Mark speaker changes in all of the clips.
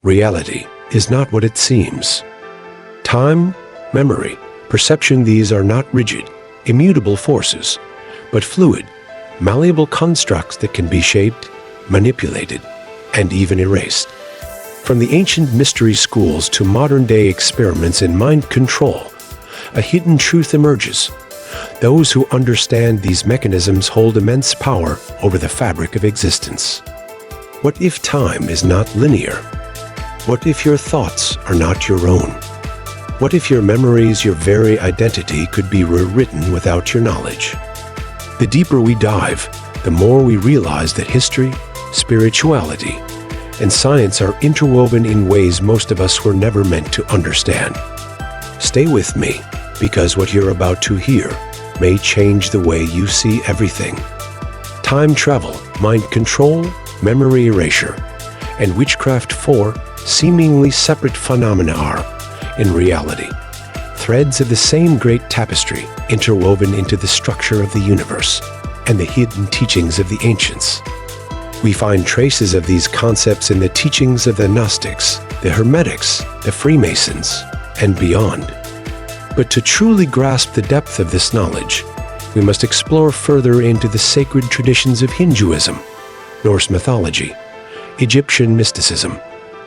Speaker 1: Reality is not what it seems. Time, memory, perception, these are not rigid, immutable forces, but fluid, malleable constructs that can be shaped, manipulated, and even erased. From the ancient mystery schools to modern-day experiments in mind control, a hidden truth emerges. Those who understand these mechanisms hold immense power over the fabric of existence. What if time is not linear? What if your thoughts are not your own? What if your memories, your very identity, could be rewritten without your knowledge? The deeper we dive, the more we realize that history, spirituality, and science are interwoven in ways most of us were never meant to understand. Stay with me, because what you're about to hear may change the way you see everything. Time travel, mind control, memory erasure, and witchcraft, four seemingly separate phenomena are, in reality, threads of the same great tapestry interwoven into the structure of the universe and the hidden teachings of the ancients. We find traces of these concepts in the teachings of the Gnostics, the Hermetics, the Freemasons, and beyond. But to truly grasp the depth of this knowledge, we must explore further into the sacred traditions of Hinduism, Norse mythology, Egyptian mysticism,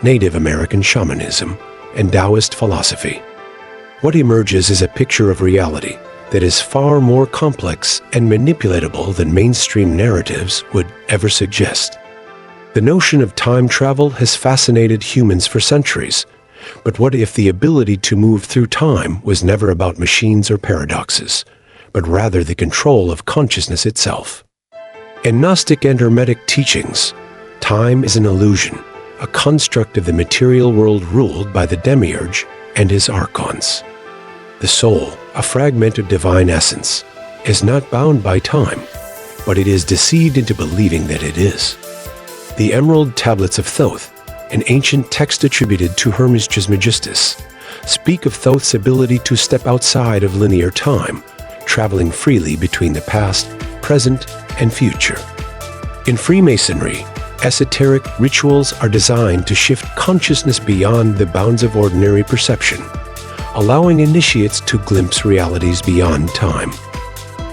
Speaker 1: Native American shamanism, and Taoist philosophy. What emerges is a picture of reality that is far more complex and manipulatable than mainstream narratives would ever suggest. The notion of time travel has fascinated humans for centuries, but what if the ability to move through time was never about machines or paradoxes, but rather the control of consciousness itself? In Gnostic and Hermetic teachings, time is an illusion, a construct of the material world ruled by the demiurge and his archons. The soul, a fragment of divine essence, is not bound by time, but it is deceived into believing that it is. The Emerald Tablets of Thoth, an ancient text attributed to Hermes Trismegistus, speak of Thoth's ability to step outside of linear time, traveling freely between the past, present, and future. In Freemasonry, esoteric rituals are designed to shift consciousness beyond the bounds of ordinary perception, allowing initiates to glimpse realities beyond time.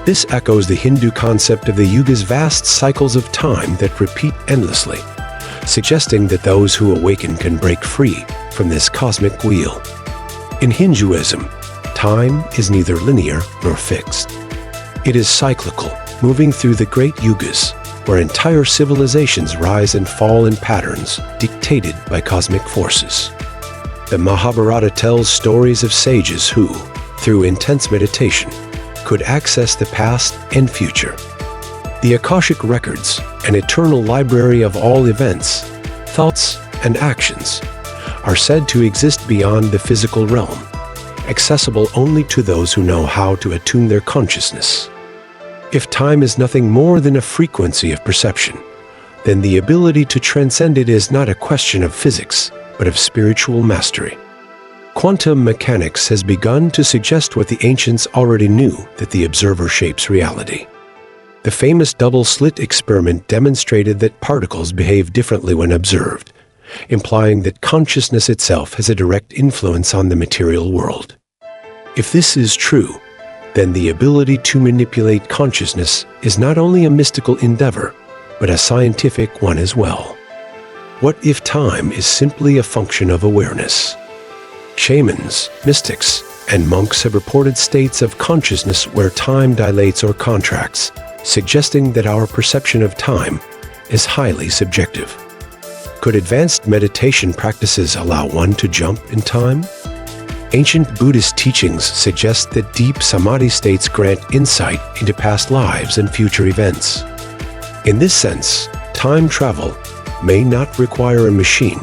Speaker 1: This echoes the Hindu concept of the yugas, vast cycles of time that repeat endlessly, suggesting that those who awaken can break free from this cosmic wheel. In Hinduism, time is neither linear nor fixed. It is cyclical, moving through the great yugas, where entire civilizations rise and fall in patterns dictated by cosmic forces. The Mahabharata tells stories of sages who, through intense meditation, could access the past and future. The Akashic Records, an eternal library of all events, thoughts, and actions, are said to exist beyond the physical realm, accessible only to those who know how to attune their consciousness. If time is nothing more than a frequency of perception, then the ability to transcend it is not a question of physics, but of spiritual mastery. Quantum mechanics has begun to suggest what the ancients already knew, that the observer shapes reality. The famous double-slit experiment demonstrated that particles behave differently when observed, implying that consciousness itself has a direct influence on the material world. If this is true, then the ability to manipulate consciousness is not only a mystical endeavor, but a scientific one as well. What if time is simply a function of awareness? Shamans, mystics, and monks have reported states of consciousness where time dilates or contracts, suggesting that our perception of time is highly subjective. Could advanced meditation practices allow one to jump in time? Ancient Buddhist teachings suggest that deep samadhi states grant insight into past lives and future events. In this sense, time travel may not require a machine,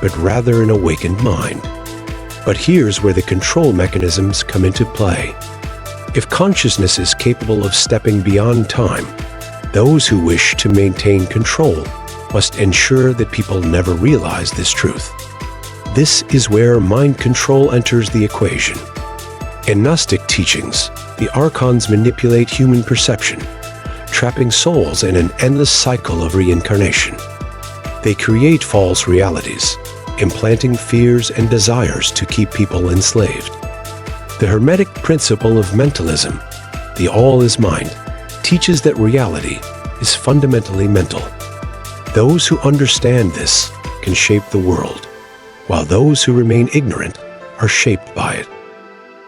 Speaker 1: but rather an awakened mind. But here's where the control mechanisms come into play. If consciousness is capable of stepping beyond time, those who wish to maintain control must ensure that people never realize this truth. This is where mind control enters the equation. In Gnostic teachings, the archons manipulate human perception, trapping souls in an endless cycle of reincarnation. They create false realities, implanting fears and desires to keep people enslaved. The hermetic principle of mentalism, the all is mind, teaches that reality is fundamentally mental. Those who understand this can shape the world, while those who remain ignorant are shaped by it.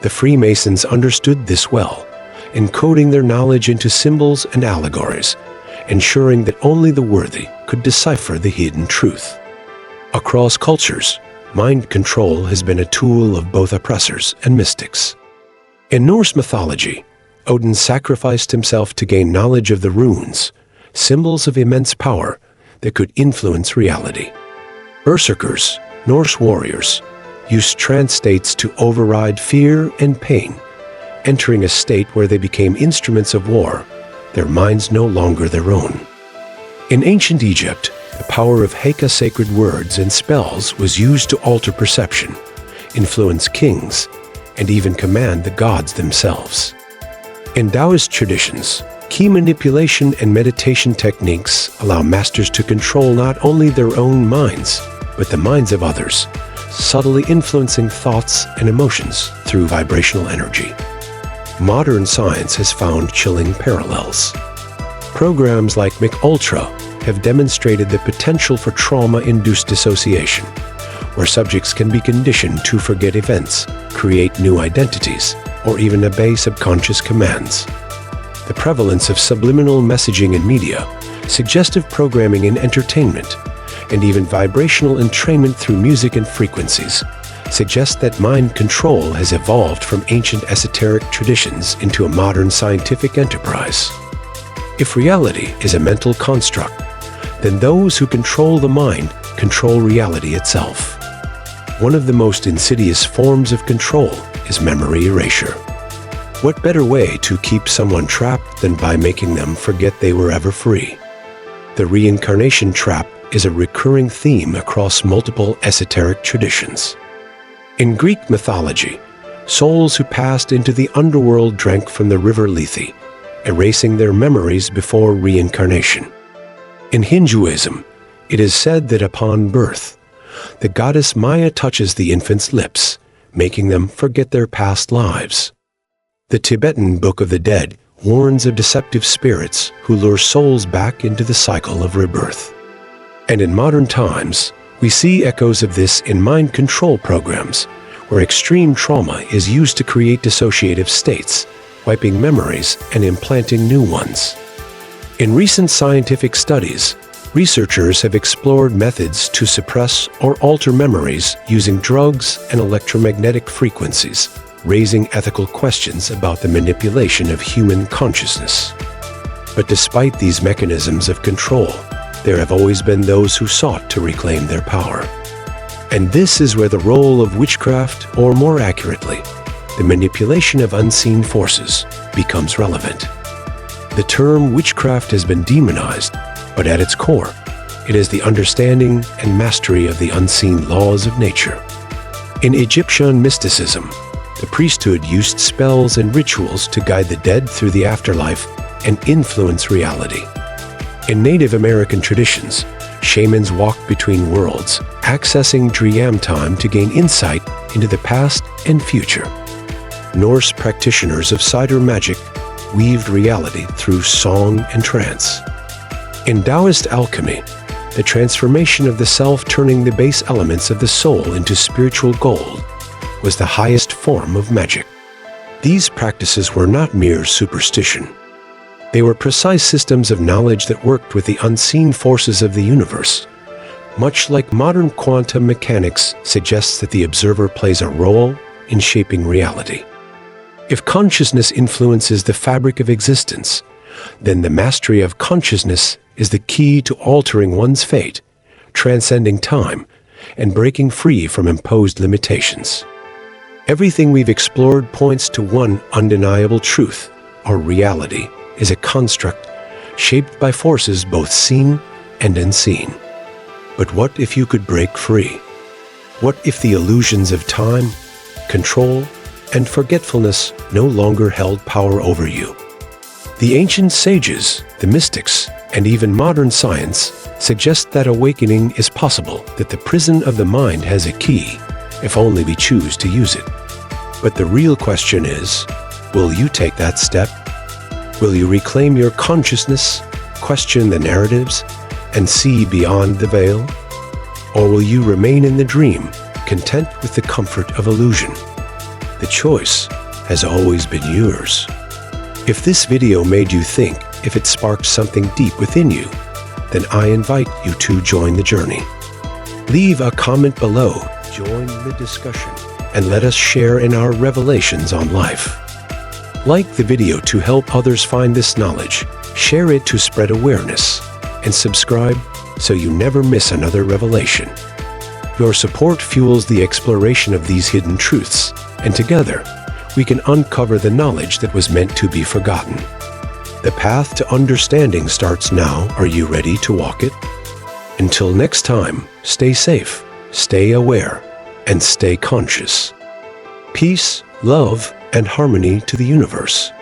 Speaker 1: The Freemasons understood this well, encoding their knowledge into symbols and allegories, ensuring that only the worthy could decipher the hidden truth. Across cultures, mind control has been a tool of both oppressors and mystics. In Norse mythology, Odin sacrificed himself to gain knowledge of the runes, symbols of immense power that could influence reality. Berserkers, Norse warriors, used trance states to override fear and pain, entering a state where they became instruments of war, their minds no longer their own. In ancient Egypt, the power of Heka sacred words and spells was used to alter perception, influence kings, and even command the gods themselves. In Taoist traditions, key manipulation and meditation techniques allow masters to control not only their own minds, but the minds of others, subtly influencing thoughts and emotions through vibrational energy. Modern science has found chilling parallels. Programs like MKUltra have demonstrated the potential for trauma-induced dissociation, where subjects can be conditioned to forget events, create new identities, or even obey subconscious commands. The prevalence of subliminal messaging in media, suggestive programming in entertainment, and even vibrational entrainment through music and frequencies suggest that mind control has evolved from ancient esoteric traditions into a modern scientific enterprise. If reality is a mental construct, then those who control the mind control reality itself. One of the most insidious forms of control is memory erasure. What better way to keep someone trapped than by making them forget they were ever free? The reincarnation trap is a recurring theme across multiple esoteric traditions. In Greek mythology, souls who passed into the underworld drank from the river Lethe, erasing their memories before reincarnation. In Hinduism, it is said that upon birth, the goddess Maya touches the infant's lips, making them forget their past lives. The Tibetan Book of the Dead warns of deceptive spirits who lure souls back into the cycle of rebirth. And in modern times, we see echoes of this in mind control programs, where extreme trauma is used to create dissociative states, wiping memories and implanting new ones. In recent scientific studies, researchers have explored methods to suppress or alter memories using drugs and electromagnetic frequencies, raising ethical questions about the manipulation of human consciousness. But despite these mechanisms of control, there have always been those who sought to reclaim their power. And this is where the role of witchcraft, or more accurately, the manipulation of unseen forces, becomes relevant. The term witchcraft has been demonized, but at its core, it is the understanding and mastery of the unseen laws of nature. In Egyptian mysticism, the priesthood used spells and rituals to guide the dead through the afterlife and influence reality. In Native American traditions, shamans walked between worlds, accessing dream time to gain insight into the past and future. Norse practitioners of cider magic weaved reality through song and trance. In Taoist alchemy, the transformation of the self turning the base elements of the soul into spiritual gold was the highest form of magic. These practices were not mere superstition. They were precise systems of knowledge that worked with the unseen forces of the universe. Much like modern quantum mechanics suggests that the observer plays a role in shaping reality. If consciousness influences the fabric of existence, then the mastery of consciousness is the key to altering one's fate, transcending time, and breaking free from imposed limitations. Everything we've explored points to one undeniable truth: our reality is a construct shaped by forces both seen and unseen. But what if you could break free? What if the illusions of time, control, and forgetfulness no longer held power over you? The ancient sages, the mystics, and even modern science suggest that awakening is possible, that the prison of the mind has a key, if only we choose to use it. But the real question is, will you take that step? Will you reclaim your consciousness, question the narratives, and see beyond the veil? Or will you remain in the dream, content with the comfort of illusion? The choice has always been yours. If this video made you think, if it sparked something deep within you, then I invite you to join the journey. Leave a comment below, join the discussion, and let us share in our revelations on life. Like the video to help others find this knowledge, share it to spread awareness, and subscribe so you never miss another revelation. Your support fuels the exploration of these hidden truths, and together, we can uncover the knowledge that was meant to be forgotten. The path to understanding starts now. Are you ready to walk it? Until next time, stay safe, stay aware, and stay conscious. Peace, love, and harmony to the universe.